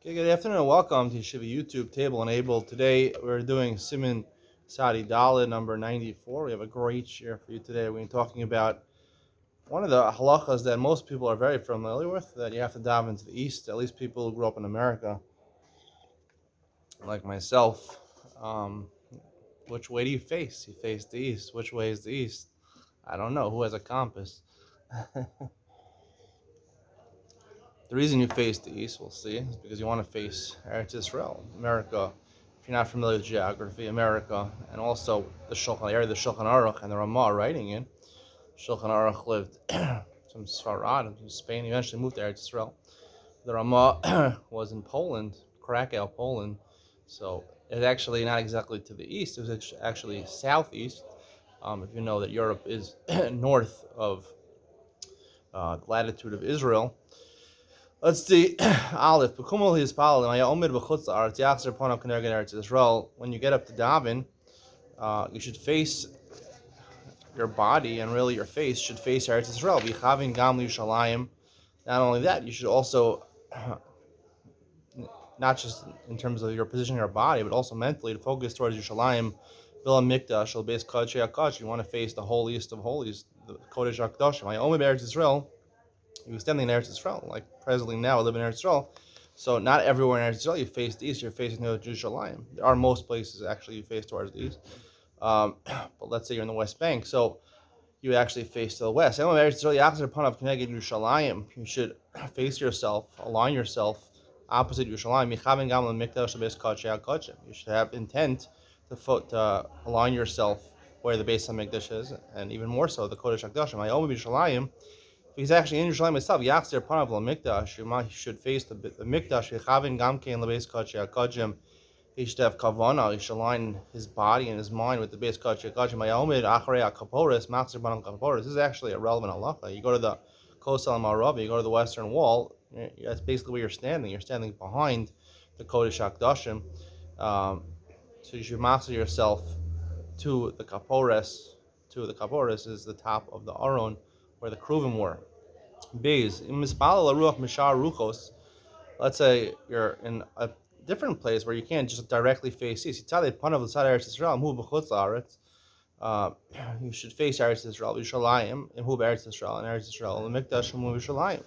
Okay, good afternoon and welcome to Yeshiva YouTube Table Enabled. Today we're doing Siman Sadi Dalit number 94. We have a great share for you today. We're talking about one of the halachas that most people are very familiar with, that you have to dive into the east, at least people who grew up in America, like myself. Which way do you face? You face the east. Which way is the east? I don't know. Who has a compass? The reason you face the east, we'll see, is because you want to face Eretz Israel, America. If you're not familiar with geography, America, and also the area the Shulchan Aruch and the Ramah are writing in. Shulchan Aruch lived from Sfarad, from Spain, he eventually moved to Eretz Israel. The Ramah was in Poland, Krakow, Poland. So it's actually not exactly to the east, it was actually southeast. If you know that Europe is north of the latitude of Israel. Let's see. Aleph. When you get up to daven, you should face your body, and really your face should face Eretz Israel. Not only that, you should also, not just in terms of your position in your body, but also mentally, to focus towards Yerushalayim, Villa Mikdash, Al Beis Kodesh HaKadosh. You want to face the holiest of holies, the Kodesh HaKadosh. Eretz Israel. You extend in Eretz Israel, like presently now I live in Eretz Israel. So not everywhere in Eretz Israel you face the east, you're facing the Jerusalem. There are most places actually you face towards the east. But let's say you're in the West Bank, so you actually face to the west. You should face yourself, align yourself opposite Yerushalayim. You should have intent to align yourself where the Beis HaMikdash is, and even more so the Kodesh HaKadoshim. He's actually in Yerushalayim itself. Yachzir panav l'mikdash. You should face the mikdash. V'chavin gamkein lebeis kodesh hakadshim. He should have kavana. He should align his body and his mind with the beis kodesh hakadshim. Hayomid acharei hakaporis. Machzir panav kaporis. This is actually a relevant halacha. You go to the Kosel Maravi. You go to the Western Wall. That's basically where you're standing. You're standing behind the kodesh hakadshim. So you should master yourself to the kapores. To the kapores is the top of the aron where the kruvim were. Beis, let's say you're in a different place where you can't just directly face east. You should face Eretz Israel, Yerushalayim, and Eretz Israel, and Eretz Israel, and Mikdash, and Yerushalayim.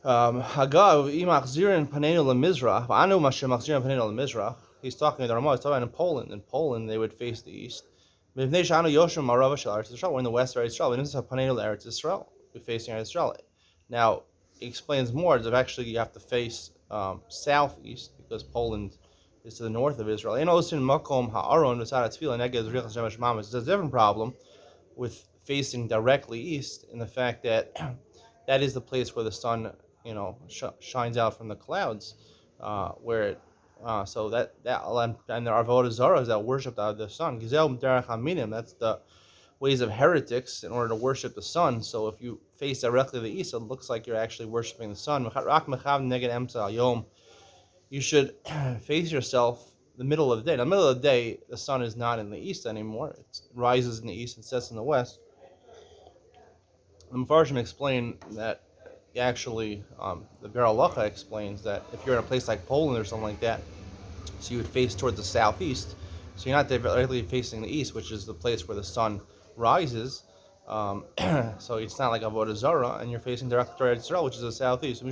Hagav, imachzirin panenu lemizrach, v'anu mashem machzirin panenu lemizrach. He's talking, the Ramah is talking in Poland. In Poland, they would face the east. We're in the west of Eretz Israel. We have panenu Eretz Israel. We're facing Eretz Israel. Now, he explains more that actually you have to face southeast because Poland is to the north of Israel. There's a different problem with facing directly east in the fact that that is the place where the sun, shines out from the clouds, where it. So that and there are avodah zaras that worship the sun. That's the ways of heretics in order to worship the sun. So if you face directly to the east, it looks like you're actually worshiping the sun. You should face yourself the middle of the day. In the middle of the day, the sun is not in the east anymore. It rises in the east and sets in the west. The Mepharshim explain that actually, the Be'er Halacha explains that if you're in a place like Poland or something like that, so you would face towards the southeast. So you're not directly facing the east, which is the place where the sun rises. So it's not like avodah zara, and you're facing directly towards Israel, which is the southeast. The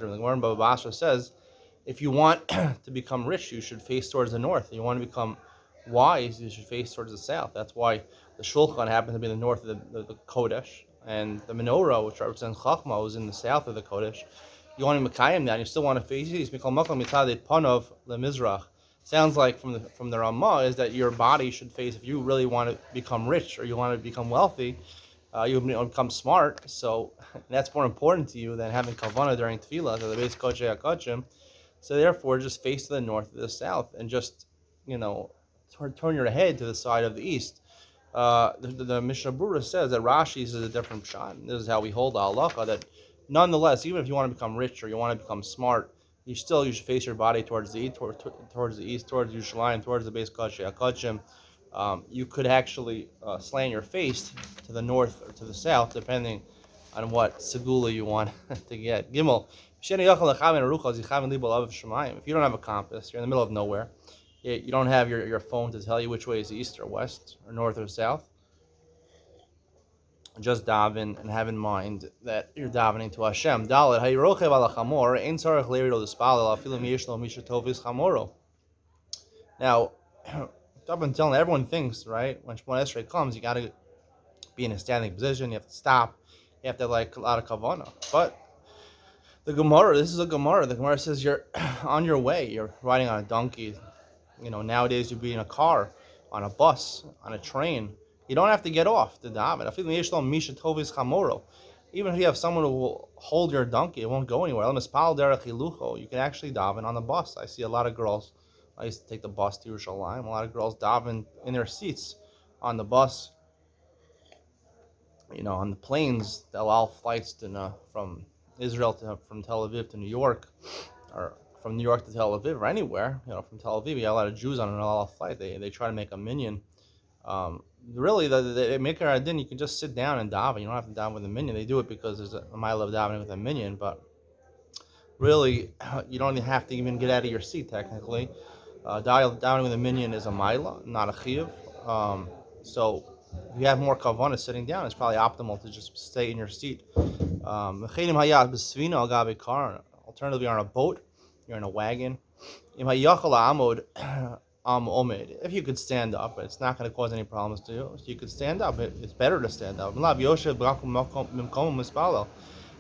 Gemara Baba Basra says, if you want to become rich, you should face towards the north. If you want to become wise, you should face towards the south. That's why the Shulchan happens to be in the north of the Kodesh, and the menorah, which represents Chachma, is in the south of the Kodesh. You want to Mekayim that, and you still want to face east. Sounds like from the Ramah is that your body should face, if you really want to become rich or you want to become wealthy, you become smart. So that's more important to you than having kavanah during tefillah, so the Beis Kodesh HaKadoshim. So therefore, just face to the north or the south, and just turn your head to the side of the east. The Mishnah Berurah says that Rashi is a different shot. This is how we hold the halacha, that nonetheless, even if you want to become rich or you want to become smart, you should face your body towards the east, towards Yerushalayim, towards the Beis Kodesh HaKadoshim. You could actually slant your face to the north or to the south, depending on what segula you want to get. Gimel. If you don't have a compass, you're in the middle of nowhere. You don't have your phone to tell you which way is east or west or north or south. Just daven and have in mind that you're davening to Hashem. Dalet hayirochev al chamor ein tzarich leirido d'spalel afilu miyishlo misha tovis chamoro. Now, I've been telling everyone thinks, right, when Shemona Esrei comes, you got to be in a standing position. You have to stop. You have to like a lot of kavanah. But the Gemara, this is a Gemara. The Gemara says you're on your way. You're riding on a donkey. Nowadays you'd be in a car, on a bus, on a train. You don't have to get off to daven. Even if you have someone who will hold your donkey, it won't go anywhere. You can actually daven on the bus. I see a lot of girls. I used to take the bus to Yerushalayim. A lot of girls daven in their seats on the bus. On the planes, the El Al flights from Israel from Tel Aviv to New York, or from New York to Tel Aviv, or anywhere. From Tel Aviv, you got a lot of Jews on an El Al flight. They try to make a minyan. Really, the Maker Adin, you can just sit down and daven. You don't have to daven with a minyan. They do it because there's a mile of davening with a minyan, but really, you don't even have to even get out of your seat, technically. Davening with a minyan is a mila, not a chiyuv. So if you have more kavanah sitting down, it's probably optimal to just stay in your seat. Alternatively, you're on a boat, you're in a wagon. If you could stand up, it's not going to cause any problems to you. So you could stand up. It's better to stand up.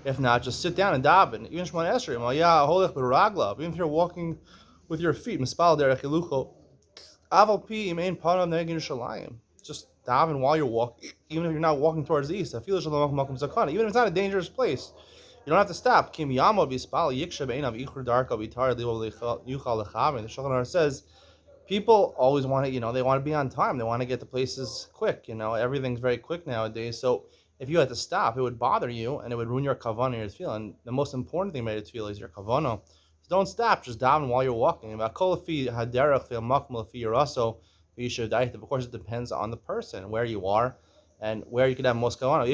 If not, just sit down and daven. Even Shemona Esrei, even if you're walking with your feet, just daven while you're walking, even if you're not walking towards the east. Even if it's not a dangerous place, you don't have to stop. The Shulchan Aruch says people always want to, they want to be on time. They want to get to places quick. Everything's very quick nowadays. So if you had to stop, it would bother you and it would ruin your kavanah, your tefillah. And the most important thing about your tefillah is your kavanah. So don't stop. Just daven while you're walking. Of course, it depends on the person, where you are, and where you could have most kavanah.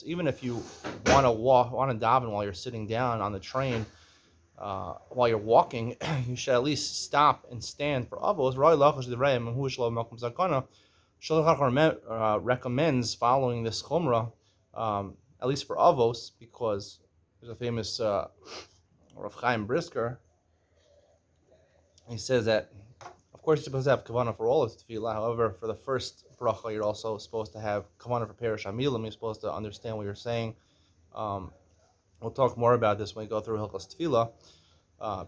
Even if you want to daven while you're sitting down on the train, while you're walking, you should at least stop and stand for avos. Recommends following this chumrah, at least for avos, because there's a famous Rav Chaim Brisker. He says that, of course, you're supposed to have kavanah for all of tefillah. However, for the first bracha, you're also supposed to have kavanah for Perush Hamilim. You're supposed to understand what you're saying. We'll talk more about this when we go through Hilchos Tefillah.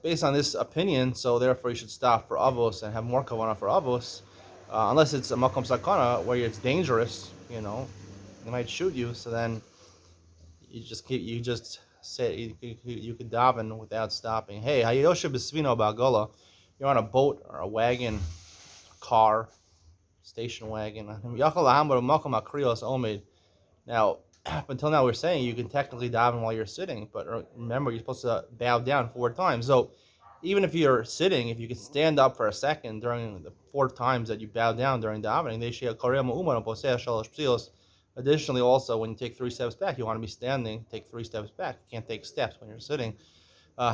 Based on this opinion, so therefore you should stop for avos and have more kavanah for avos, unless it's a makom sakana where it's dangerous. They might shoot you. So then you just say you could daven without stopping. Hey, hayoshe b'svino ba'agola. You're on a boat or a wagon, a car, station wagon. Now, up until now, we're saying you can technically daven while you're sitting, but remember, you're supposed to bow down 4 times. So even if you're sitting, if you can stand up for a second during the 4 times that you bow down during davening, additionally, also, when you take 3 steps back, you want to be standing, take 3 steps back. You can't take steps when you're sitting. The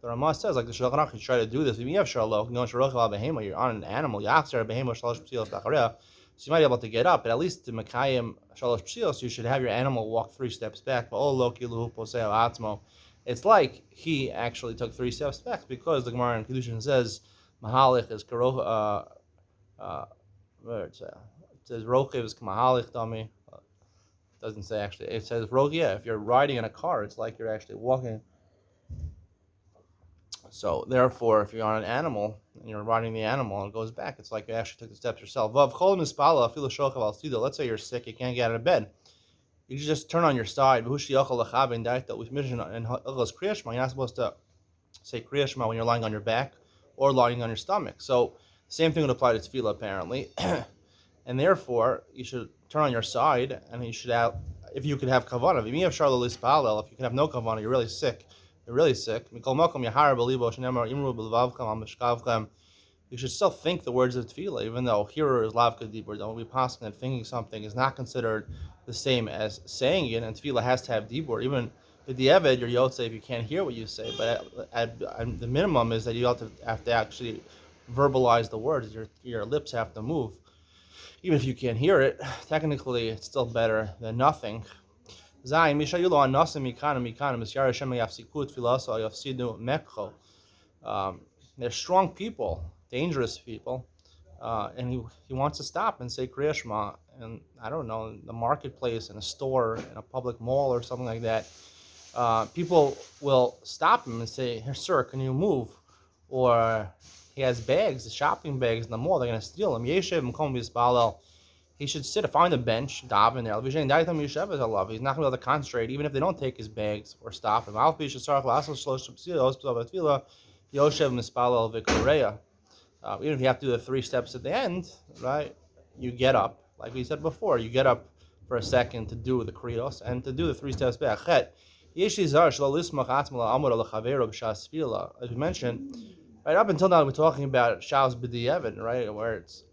Ramah says, like the Shulchan Aruch, you try to do this. You're on an animal. So you might be able to get up, but at least to Mekayim Shalosh Psios, you should have your animal walk 3 steps back. It's like he actually took 3 steps back, because the Gemara in Kedushin says Mahalich is Karoch. It says Rochiv is Mahalich Dami. Doesn't say actually. It says Rogia. If you're riding in a car, it's like you're actually walking. So therefore, if you're on an animal and you're riding the animal and it goes back, it's like you actually took the steps yourself. Let's say you're sick, you can't get out of bed. You just turn on your side. You're not supposed to say Kriya Shema when you're lying on your back or lying on your stomach. So same thing would apply to tefillah apparently. And therefore, you should turn on your side, and you should have, if you could have kavanah. If you can have no kavanah, you're really sick. you should still think the words of tefillah, even though hearer is lavka dibur. Don't be possible that thinking something is not considered the same as saying it, and tefillah has to have dibur. Even the dieved, your yotze, if you can't hear what you say, but at the minimum is that you have to actually verbalize the words. Your lips have to move, even if you can't hear it. Technically, it's still better than nothing. Zayin mishayulo anasim mikana misyar Hashem yafsiku tefillah so yafsidu mekcho. They're strong people, dangerous people, and he wants to stop and say Kriya Shema, and I don't know, in the marketplace, in a store, in a public mall or something like that. People will stop him and say, "Here, sir, can you move?" Or he has bags, the shopping bags in the mall. They're going to steal them. He should sit, find a bench, daven there. He's not going to be able to concentrate, even if they don't take his bags or stop him. Yoshev Mispalel Vikoreya. Even if you have to do the 3 steps at the end, right? You get up, like we said before, you get up for a second to do the Krios and to do the 3 steps back. As we mentioned, right up until now we're talking about Shaus B'di'evid, right? Where it's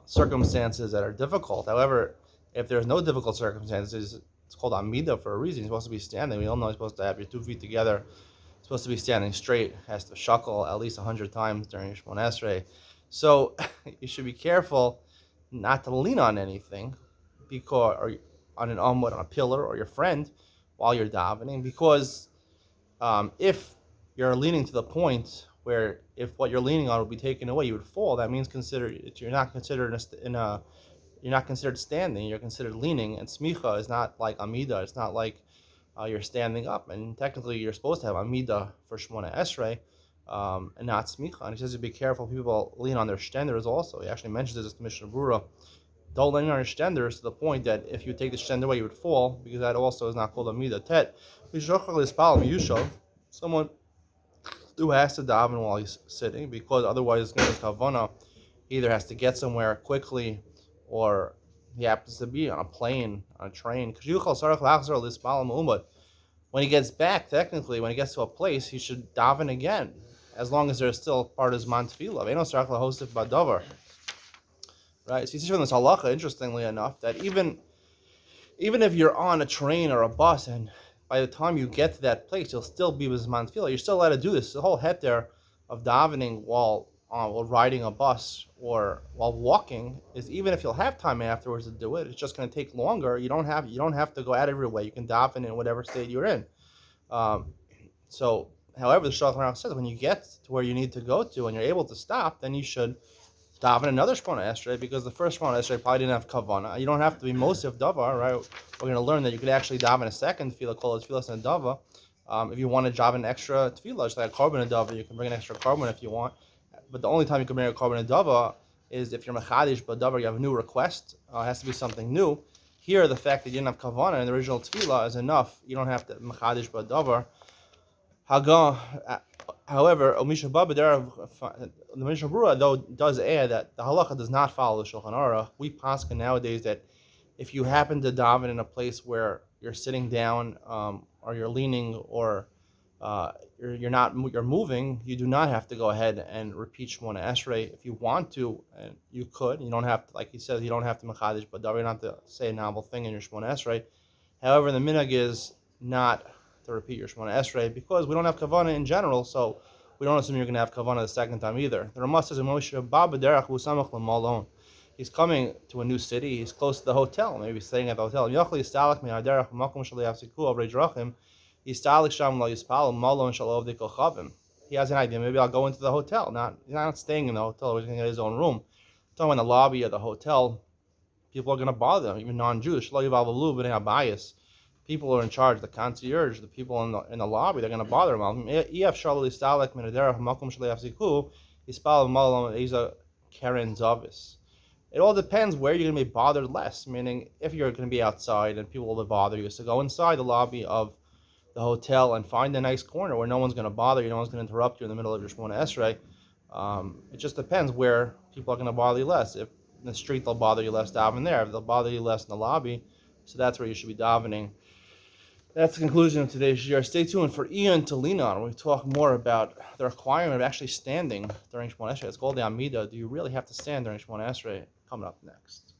circumstances that are difficult. However, if there's no difficult circumstances, it's called Amida for a reason. You're supposed to be standing. We all know you're supposed to have your 2 feet together. Supposed to be standing straight, has to shuckle at least 100 times during Shemon Esrei. So you should be careful not to lean on anything, because, or on an amud, on a pillar, or your friend while you're davening, because if you're leaning to the point where if what you're leaning on would be taken away, you would fall. That means you're not considered standing. You're considered leaning, and smicha is not like amida. It's not like you're standing up, and technically you're supposed to have amida for Shemona Esrei, and not smicha. And he says to be careful. People lean on their shtenders also. He actually mentions this in Mishnah Brura. Don't lean on your shtenders to the point that if you take the shtender away, you would fall, because that also is not called amida. Tet, someone who has to daven while he's sitting, because otherwise it's going to be kavana. He either has to get somewhere quickly, or he happens to be on a plane, on a train. When he gets back, technically, when he gets to a place, he should daven again, as long as there's still part of his man tefillah. Right? So you see from this halacha, interestingly enough, that even if you're on a train or a bus, and by the time you get to that place, you'll still be with man tefillah. You're still allowed to do this. The whole heter of davening while riding a bus or while walking is, even if you'll have time afterwards to do it, it's just going to take longer. You don't have to go out every way. You can daven in whatever state you're in. So, however, the Shulchan Aruch says when you get to where you need to go to and you're able to stop, then you should daven another Shemona Esrei, because the first Shemona Esrei probably didn't have kavana. You don't have to be Mosif Davar, right? We're going to learn that you could actually daven a second tefillah called tefillah and dava. If you want to daven an extra tefillah, just like a korban and dava, you can bring an extra korban if you want. But the only time you can bring a korban and dava is if you're mechadish but davar, you have a new request. It has to be something new. Here, the fact that you didn't have kavana in the original tefillah is enough. You don't have to mechadish but davar. However, the Mishnah Brura though does add that the halacha does not follow the Shulchan Aruch. We paskin nowadays that if you happen to daven in a place where you're sitting down, or you're leaning, or you're moving, you do not have to go ahead and repeat Shemona Esrei. If you want to, and you could. You don't have to, like he says, you don't have to mechadish but davar. You don't have to say a novel thing in your Shemona Esrei. However, the minhag is not to repeat your Shemona Esrei, because we don't have kavana in general, so we don't assume you're going to have kavana the second time either. The Ramah says, he's coming to a new city, he's close to the hotel, maybe he's staying at the hotel. He has an idea, maybe I'll go into the hotel. He's not staying in the hotel, he's going to get his own room. So in the lobby of the hotel, people are going to bother him, even non-Jewish. People are in charge, the concierge, the people in the lobby, they're going to bother him. It all depends where you're going to be bothered less, meaning if you're going to be outside and people will bother you, so go inside the lobby of the hotel and find a nice corner where no one's going to bother you, no one's going to interrupt you in the middle of your Shemona Esrei. It just depends where people are going to bother you less. If in the street they'll bother you less, daven there. If they'll bother you less in the lobby, so that's where you should be davening. That's the conclusion of today's year. Stay tuned for Ian to lean on. We talk more about the requirement of actually standing during Shemona Esrei. It's called the Amida. Do you really have to stand during Shemona Esrei? Coming up next.